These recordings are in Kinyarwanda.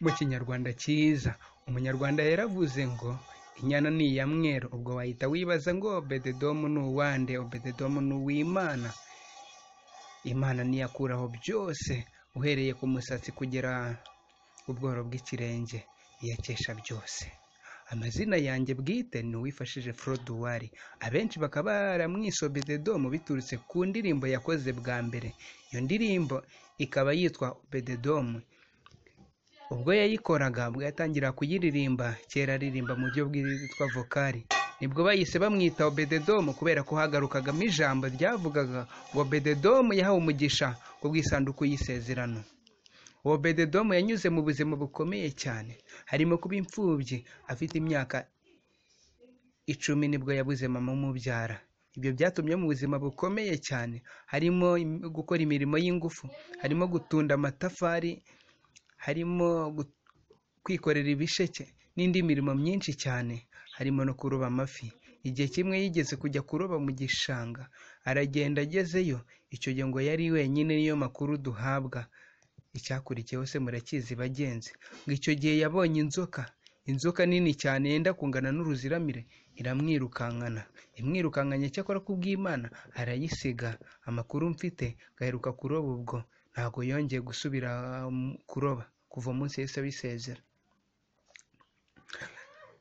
mu kinyarwanda cyiza. Umunyarwanda yaravuze ngo inyana ni iya mweru. Ubwo wahita wibaza ngo Obededomu ni uwande? Obededomu ni uw'Imana. Imana niyakuraho byose, uhereye ku musatsi kugera ubworo bw'ikirenge, iyakesha byose. Amazina yanjye bwite ni uwifashije Froduwari. Abenshi bakaba baramwise Obededomu biturutse ku ndirimbo yakoze bwa mbere. Iyo ndirimbo ikaba yitwa Obededomu. Ubwo yayikoraga, ubwo yatangira kuyiririmba, kera aririmba mu buryo bwitwa vokali, nibwo bahise bamwita Obededomu kubera ko hagarukagamo ijambo ryavugaga ngo Obededomu yahawe umugisha ku bw'isanduku y'isezerano. Obededomu yanyuze mu buzima bukomeye cyane, harimo kuba imfubyi. Afite imyaka 10 nibwo yabuze mama umubyara. Ibyo byatumye mu buzima bukomeye cyane, harimo gukora imirimo y'ingufu, harimo gutunda amatafari, harimo kwikorera ibisheke n'indi mirimo myinshi cyane, harimo no kuroba amafi. Igihe kimwe yigeze kujya kuroba mu gishanga, aragenda agezeyo. Icyo gihe ngo yari wenyine, niyo makuru duhabwa. Icyakurikiyeho se murakizi bagenzi, ngo icyo gihe yabonye inzoka nini cyane yenda kungana n'uruziramire, iramwirukankana. Imwirukankanye cyakora kubw'Imana arayisiga. Amakuru mfite gaheruka kuroba, ubwo ntago yongeye gusubira kuroba kuva umunsi yahise abisezera.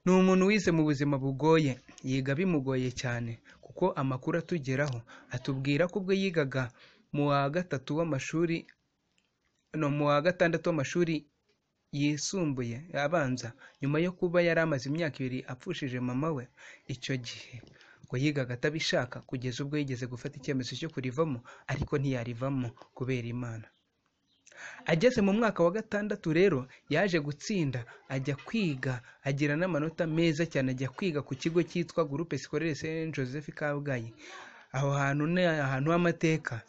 Ni umuntu wize mu buzima bugoye, yiga bimugoye cyane, kuko amakuru atugeraho atubwira ko ubwo yigaga mu wa 6 w'amashuri mu wa 6 w'amashuri yisumbuye abanza, nyuma yo kuba yari amaze imyaka 2 apfushije mama we. Icyo gihe ngo yigaga atabishaka, kugeza ubwo yigeze gufata icyemezo cyo kurivamo, ariko ntiyarivamo kubera Imana. Ageze mu mwaka wa 6 rero yaje gutsinda, ajya kwiga, agira n'amanota meza cyane. Ajya kwiga ku kigo cyitwa Groupe Scolaire Saint Joseph Kabgayi. Aho hantu ni ahantu h'amateka.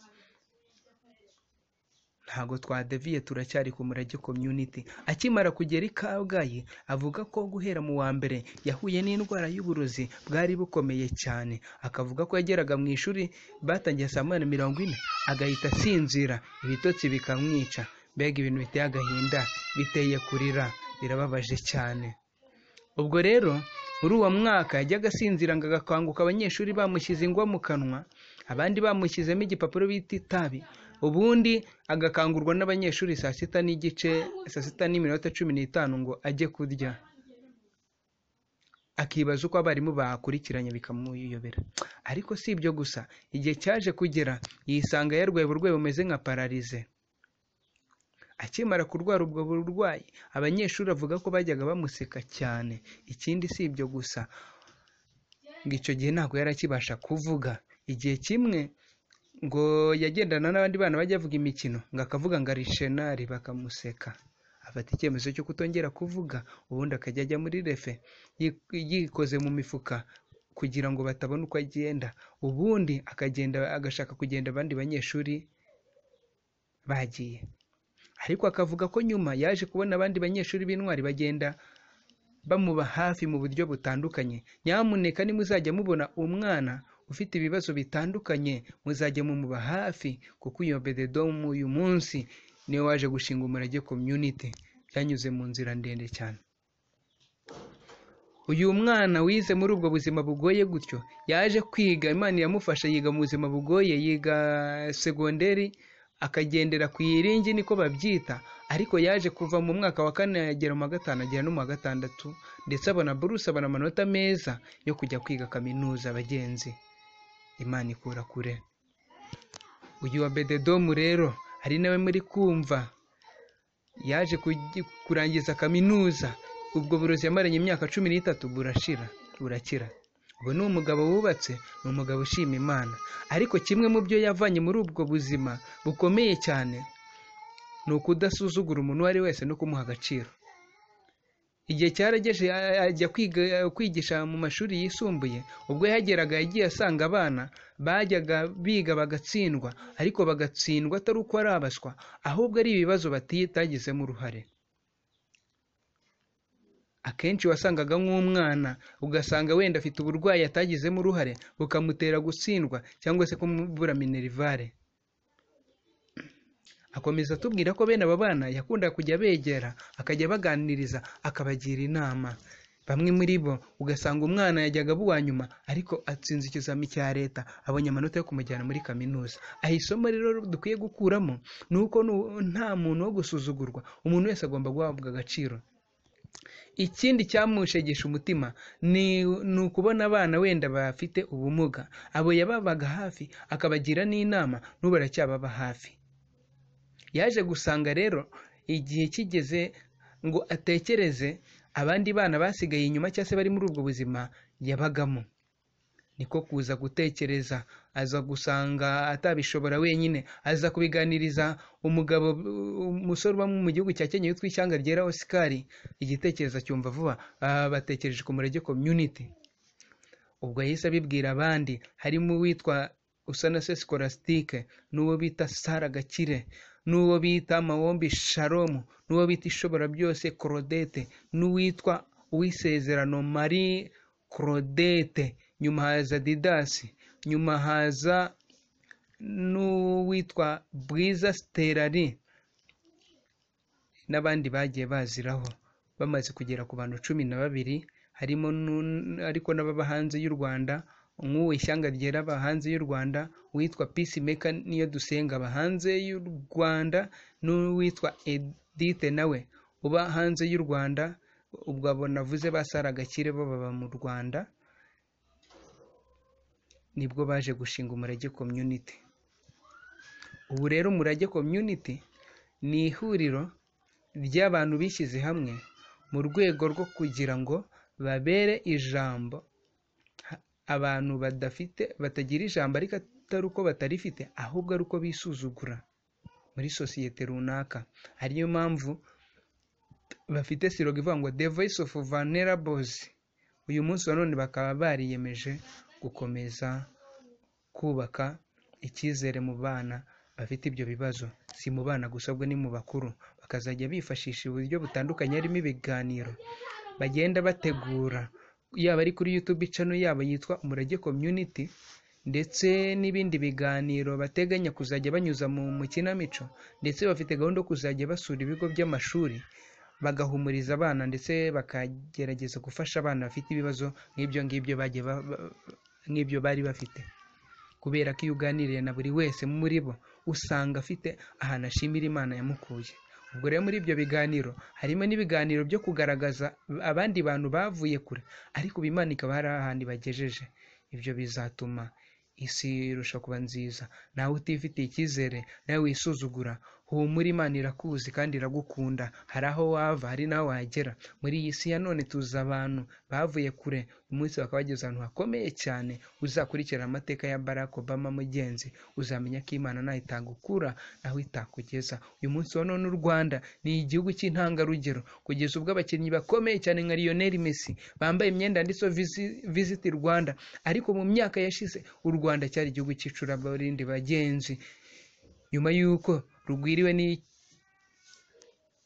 Ntago twadeviye, turacyari ku Umurage community. Akimara kugera i Kabgayi, avuga ko guhera mu wa mbere yahuye n'indwara y'uburozi bwari bukomeye cyane. Akavuga ko yageraga mu ishuri batangiye saa 8:40 agahita asinzira, ibitotsi bikamwica. Mbega ibintu biteye agahinda, biteye kurira, birababaje cyane. Ubwo rero muri uwo mwaka yajyaga asinzira ngo agakanguka abanyeshuri bamushyize ingwa mu kanwa, abandi bamushyizemo igipapuro bita itabi. Ubundi agakangurwa n'abanyeshuri saa 6:15 ngo ajye kurya. Akibaza uko abarimu bakurikiranye bikamuyobera. Ariko si ibyo gusa, igihe cyaje kugera yisanga yarwaye uburwayi bumeze nka paralize. Akimara kurwara ubwo burwayi, abanyeshuri avuga ko bajyaga bamuseka cyane. Ikindi si ibyo gusa, ngo icyo gihe ntabwo yari akibasha kuvuga. Igihe kimwe ngo yagendana n'abandi bana bajya avuga imikino, ngo akavuga ngo ari shenari, bakamuseka. Afata icyemezo cyo kutongera kuvuga, ubundi akajya ajya muri refe yikoze mu mifuka kugira ngo batabona uko agenda. Ubundi akagenda agashaka kugenda abandi banyeshuri bagiye. Ariko akavuga ko nyuma yaje kubona abandi banyeshuri b'intwari bagenda bamuba hafi mu buryo butandukanye. Nyamuneka nimuzajya mubona umwana ufite ibibazo bitandukanye, muzajye mumuba hafi, kuko uyu Obededomu uyu munsi niwe waje gushinga Umurage community. Byanyuze mu nzira ndende cyane. Uyu mwana wize muri ubwo buzima bugoye gutyo, yaje kwiga, Imana yamufasha, yiga mu buzima bugoye, yiga segonderi, akagendera ku iringi niko babyita. Ariko yaje kuva mu mwaka wa 4 agera mu wa 5, agera no mu wa 6, ndetse abona buruse, abona amanota meza yo kujya kwiga kaminuza. Abagenzi, Imana ikura kure. Uyu Obededomu rero ari nawe muri kumva, yaje kurangiza kaminuza. Ubwo burozi yamaranye imyaka 13 burakira. Ubu ni umugabo wubatse, ni umugabo ushima Imana. Ariko kimwe mu byo yavanye muri ubwo buzima bukomeye cyane ni ukudasuzugura umuntu uwo ari wese no kumuha agaciro. Igihe cyarageje ajya kwigisha mu mashuri yisumbuye. Ubwo yageraga yagiye asanga abana bajyaga biga bagatsindwa, ariko bagatsindwa atari uko ari abaswa, ahubwo ari ibibazo batagizemo uruhare. Akenshi wasangaga nk'umwana, ugasanga wenda afite uburwayi atagizemo uruhare, bukamutera gutsindwa cyangwa se kumubura minerivare. Akomeza atubwira ko bene aba bana yakundaga kujya begera akajya baganiriza akabagira inama. Bamwe muri bo ugasanga umwana yajyaga aba uwa nyuma ariko atsinze ikizami cya leta, abonye amanota yo kumujyana muri kaminuza. Aho isomo rero dukwiye gukuramo ni uko nta muntu wo gusuzugurwa, umuntu wese agomba guhabwa agaciro. Ikindi cyamushegesha umutima ni ukubona abana wenda bafite ubumuga, abo yababaga hafi akabagira n'inama, n'ubu aracyababa hafi. Yaje gusanga rero igihe kigeze ngo atekereze abandi bana basigaye inyuma cyangwa se bari muri ubwo buzima yabagamo. Niko kuza gutekereza, aza gusanga atabishobora wenyine, aza kubiganiriza umusore uba mu gihugu cya Kenya witwa Ishyanga Ryera Oscar. Igitekerezo cyumva vuba, batekereje ku Umurage community. Ubwo yahise abibwira abandi, harimo uwitwa Usanase Scholastique, n'uwo bita Sara Gakire, n'uwo bita Mawombi Shalom, n'uwo bita Ishobora Byose Claudette, n'uwitwa Uwisezerano Marie Claudette, nyuma haza Didas, nyuma haza n'uwitwa Bwiza Sterari, n'abandi bagiye baziraho. Bamaze kugera ku bantu 12, harimo ariko n'ababa hanze y'u Rwanda, nk'uwo Ishyanga Ryera aba hanze y'u Rwanda, uwitwa Peacemaker niyo dusenga aba hanze y'u Rwanda, n'uwitwa Edith nawe uba hanze y'u Rwanda. Ubwo abo navuze basara Gakire bo baba mu Rwanda. Nibwo baje gushinga Umurage community. Ubu rero Umurage community ni ihuriro ry'abantu bishyize hamwe mu rwego rwo kugira ngo babere ijambo abantu batagira ijambo, ariko atari uko batarifite, ahubwo ari uko bisuzugura muri sosiyete runaka. Ariyo mpamvu bafite siroga ivuga ngo the voice of vulnerables. Uyu munsi wa none bakaba bariyemeje gukomeza kubaka icyizere mu bana bafite ibyo bibazo, si mu bana gusa ahubwo ni mu bakuru. Bakazajya bifashisha uburyo butandukanye, harimo ibiganiro bagenda bategura, yaba ari kuri YouTube channel yabo yitwa Umurage community, ndetse n'ibindi biganiro bateganya kuzajya banyuza mu kinamico, ndetse bafite gahunda yo kuzajya basura ibigo by'amashuri bagahumuriza abana, ndetse bakagerageza gufasha abana bafite ibibazo nk'ibyo bari bafite. Kubera ko iyo uganiriye na buri wese muri bo usanga afite ahantu ashimira Imana yamukuye. Ubwo rero muri ibyo biganiro harimo n'ibiganiro byo kugaragaza abandi bantu bavuye kure, ariko Imana ikaba hari ahandi bagejeje. Ibyo bizatuma isi irusha kuba nziza. Nawe utifitiye icyizere, nawe wisuzugura, humura, Imana irakuzi kandi iragukunda. Hari aho wava, hari n'aho wagera. Muri iyi si ya none tuzi abantu bavuye kure, umunsi bakaba bageze ahantu hakomeye cyane. Uzakurikira amateka ya Barack Obama mugenzi, uzamenya ko Imana nayo itagukura naho itakugeza. Uyu munsi wa none u Rwanda ni igihugu cy'intangarugero, kugeza ubwo abakinnyi bakomeye cyane nka Lionel Messi bambaye imyenda yanditseho Visit Rwanda. Ariko mu myaka yashize u Rwanda cyari igihugu cy'icuraburindi bagenzi, nyuma y'uko rugwiriwe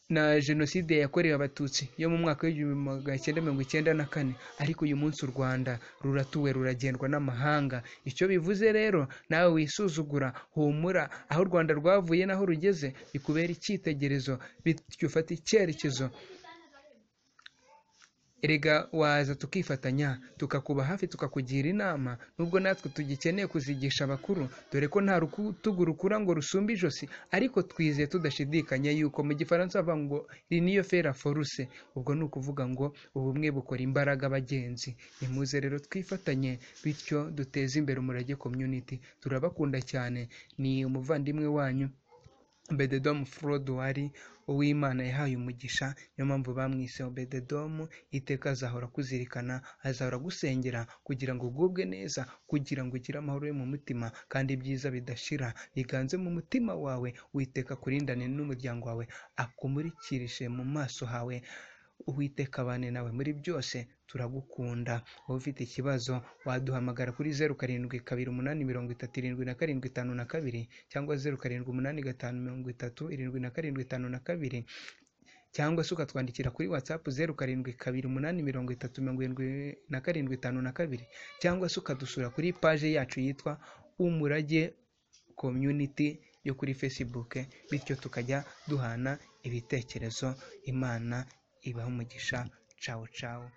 na jenoside yakorewe abatutsi yo mu mwaka w'1994. Ariko uyu munsi u Rwanda ruratuwe, ruragendwa n'amahanga. Icyo bivuze rero, nawe wisuzugura, humura, aho u Rwanda rwavuye naho rugeze bikubera icyitegererezo, bityo ufata icyerekezo. Erega waza tukifatanya, tukakuba hafi, tukakugira inama, nubwo natwe tugikeneye kuzigisha abakuru, dore ko nta rutugu rukura ngo rusumbe ijosi. Ariko twizeye tudashidikanya yuko mu Gifaransa bavuga ngo l'union fait la force. Ubwo ni ukuvuga ngo ubumwe bukora imbaraga bagenzi. Nimuze rero twifatanye, bityo duteze imbere Umurage community. Turabakunda cyane. Ni umuvandimwe wanyu Obededom Frodouari, uw'Imana yahaye umugisha. Niyo mpamvu bamwise Obededom. Iteka azahora kuzirikana, azahora gusengera kugira ngo ugubwe neza, kugira ngo ugire amahoro yo mu mutima, kandi ibyiza bidashira biganze mu mutima wawe. Uwiteka kurindane n'umuryango wawe, akumurikirishe mu maso hawe. Uwiteka abane nawe muri byose. Turagukunda. Wowe ufite ikibazo waduhamagara kuri 0728837752 cyangwa 0785377752, cyangwa se ukatwandikira kuri WhatsApp 0728837752, cyangwa se ukadusura kuri page yacu yitwa Umurage community yo kuri Facebook, bityo tukajya duhana ibitekerezo. Imana ibahe umugisha. Ciao ciao.